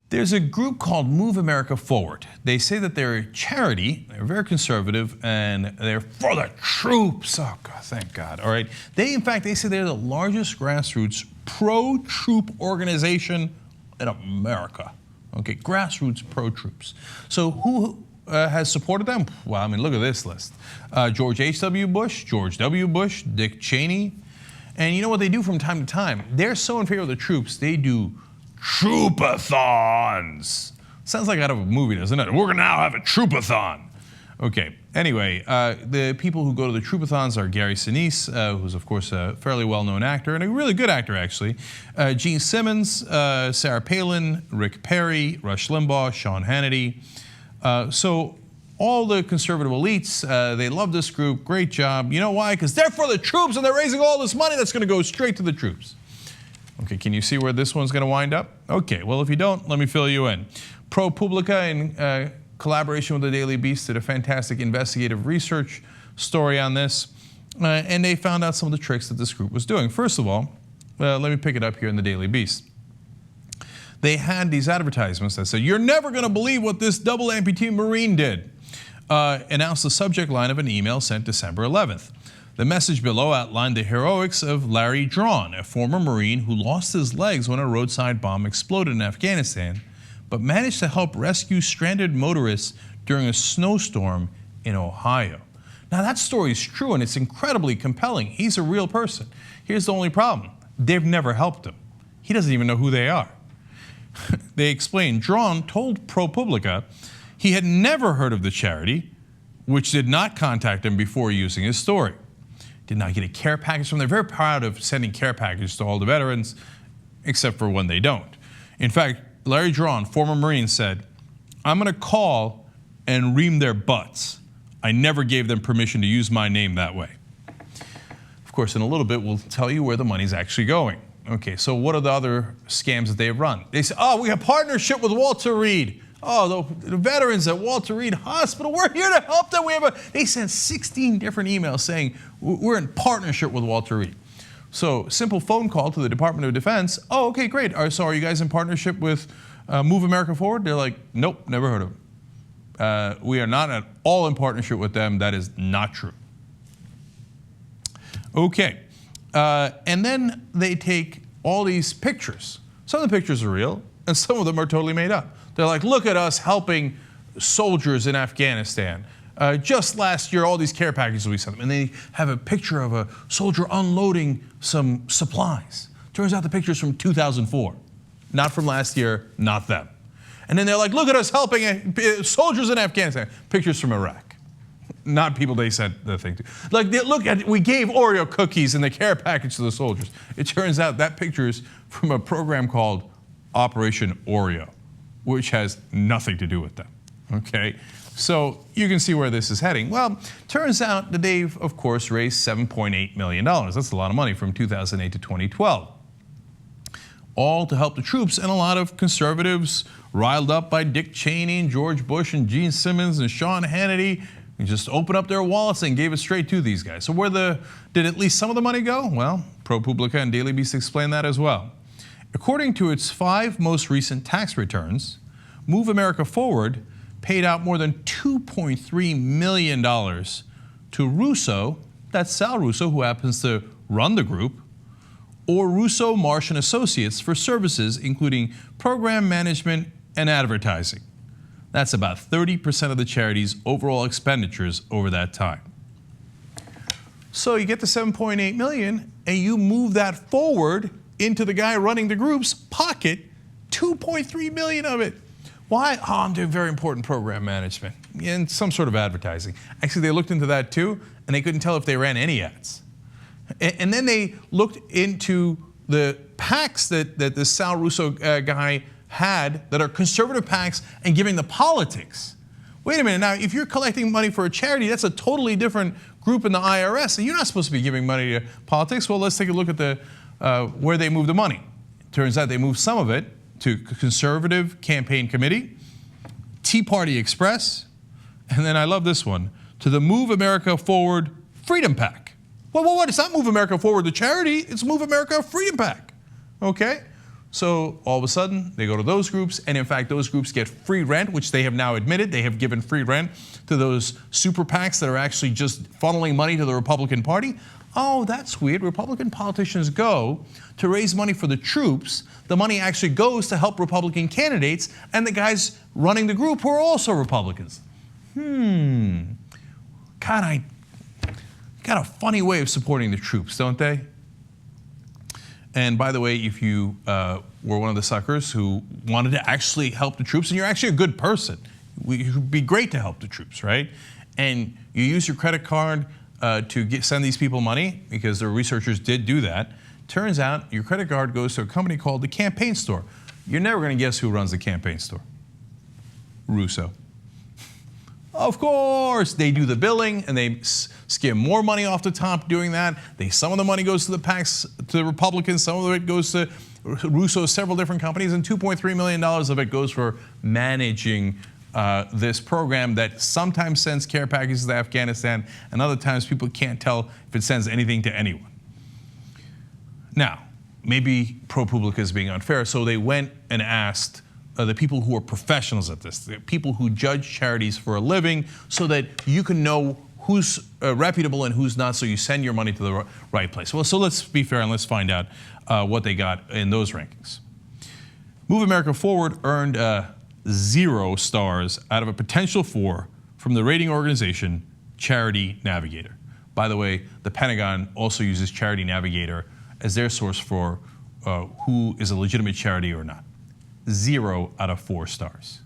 There's a group called Move America Forward. They say that they're a charity, they're very conservative, and they're for the troops. Oh, God, thank God, all right? In fact, they say they're the largest grassroots pro-troop organization in America. Okay, grassroots pro-troops. So who has supported them? Well, I mean, look at this list. George H.W. Bush, George W. Bush, Dick Cheney. And you know what they do from time to time? They're so in favor of the troops, they do troopathons. Sounds like out of a movie, doesn't it? We're gonna now have a troopathon. Okay, anyway, the people who go to the troopathons are Gary Sinise, who's of course a fairly well-known actor, and a really good actor actually, Gene Simmons, Sarah Palin, Rick Perry, Rush Limbaugh, Sean Hannity. So all the conservative elites, they love this group, great job. You know why? Because they're for the troops and they're raising all this money that's gonna go straight to the troops. Okay, can you see where this one's going to wind up? Okay, well, if you don't, let me fill you in. ProPublica, in collaboration with the Daily Beast, did a fantastic investigative research story on this, and they found out some of the tricks that this group was doing. First of all, let me pick it up here in the Daily Beast. They had these advertisements that said, "You're never going to believe what this double amputee Marine did," announced the subject line of an email sent December 11th. The message below outlined the heroics of Larry Drawn, a former Marine who lost his legs when a roadside bomb exploded in Afghanistan, but managed to help rescue stranded motorists during a snowstorm in Ohio. Now that story is true and it's incredibly compelling. He's a real person. Here's the only problem. They've never helped him. He doesn't even know who they are. They explained, Drawn told ProPublica he had never heard of the charity, which did not contact him before using his story. Did not get a care package from them. They're very proud of sending care packages to all the veterans, except for when they don't. In fact, Larry Drawn, former Marine, said, "I'm going to call and ream their butts. I never gave them permission to use my name that way." Of course, in a little bit, we'll tell you where the money's actually going. Okay, so what are the other scams that they've run? They say, "Oh, we have partnership with Walter Reed. Oh, the veterans at Walter Reed Hospital, we're here to help them." They sent 16 different emails saying, "We're in partnership with Walter Reed." So, simple phone call to the Department of Defense. "Oh, okay, great. So are you guys in partnership with Move America Forward?" They're like, "Nope, never heard of them. We are not at all in partnership with them. That is not true." Okay, and then they take all these pictures. Some of the pictures are real, and some of them are totally made up. They're like, "Look at us helping soldiers in Afghanistan. Just last year, all these care packages we sent them." And they have a picture of a soldier unloading some supplies. Turns out the picture's from 2004. Not from last year, not them. And then they're like, "Look at us helping soldiers in Afghanistan." Pictures from Iraq. Not people they sent the thing to. Like, look at, we gave Oreo cookies in the care package to the soldiers. It turns out that picture is from a program called Operation Oreo, which has nothing to do with them, okay? So you can see where this is heading. Well, turns out that they've, of course, raised $7.8 million. That's a lot of money from 2008 to 2012. All to help the troops, and a lot of conservatives riled up by Dick Cheney and George Bush and Gene Simmons and Sean Hannity and just opened up their wallets and gave it straight to these guys. So did at least some of the money go? Well, ProPublica and Daily Beast explain that as well. According to its 5 most recent tax returns, Move America Forward paid out more than $2.3 million to Russo, that's Sal Russo, who happens to run the group, or Russo, Marsh & Associates for services including program management and advertising. That's about 30% of the charity's overall expenditures over that time. So you get the $7.8 million and you move that forward into the guy running the group's pocket, $2.3 million of it. Why? Oh, I'm doing very important program management and some sort of advertising. Actually, they looked into that too, and they couldn't tell if they ran any ads. And then they looked into the PACs that this Sal Russo guy had that are conservative PACs and giving the politics. Wait a minute, now if you're collecting money for a charity, that's a totally different group in the IRS, and you're not supposed to be giving money to politics. Well, let's take a look at the where they moved the money. Turns out they moved some of it to Conservative Campaign Committee, Tea Party Express, and then I love this one, to the Move America Forward Freedom PAC. Well, it's not Move America Forward, the charity, it's Move America Freedom PAC, okay? So all of a sudden, they go to those groups, and in fact, those groups get free rent, which they have now admitted. They have given free rent to those super PACs that are actually just funneling money to the Republican Party. Oh, that's weird. Republican politicians go to raise money for the troops. The money actually goes to help Republican candidates and the guys running the group who are also Republicans. God, I got a funny way of supporting the troops, don't they? And by the way, if you were one of the suckers who wanted to actually help the troops, and you're actually a good person, it would be great to help the troops, right? And you use your credit card to send these people money, because the researchers did do that. Turns out your credit card goes to a company called the Campaign Store. You're never going to guess who runs the Campaign Store. Russo. Of course, they do the billing and they skim more money off the top doing that. Some of the money goes to the PACs, to the Republicans, some of it goes to Russo's several different companies, and $2.3 million of it goes for managing this program that sometimes sends care packages to Afghanistan, and other times people can't tell if it sends anything to anyone. Now, maybe ProPublica is being unfair, so they went and asked the people who are professionals at this, the people who judge charities for a living, so that you can know who's reputable and who's not, so you send your money to the right place. Well, so let's be fair and let's find out what they got in those rankings. Move America Forward earned 0 stars out of a potential 4 from the rating organization Charity Navigator. By the way, the Pentagon also uses Charity Navigator as their source for who is a legitimate charity or not. 0 out of 4 stars.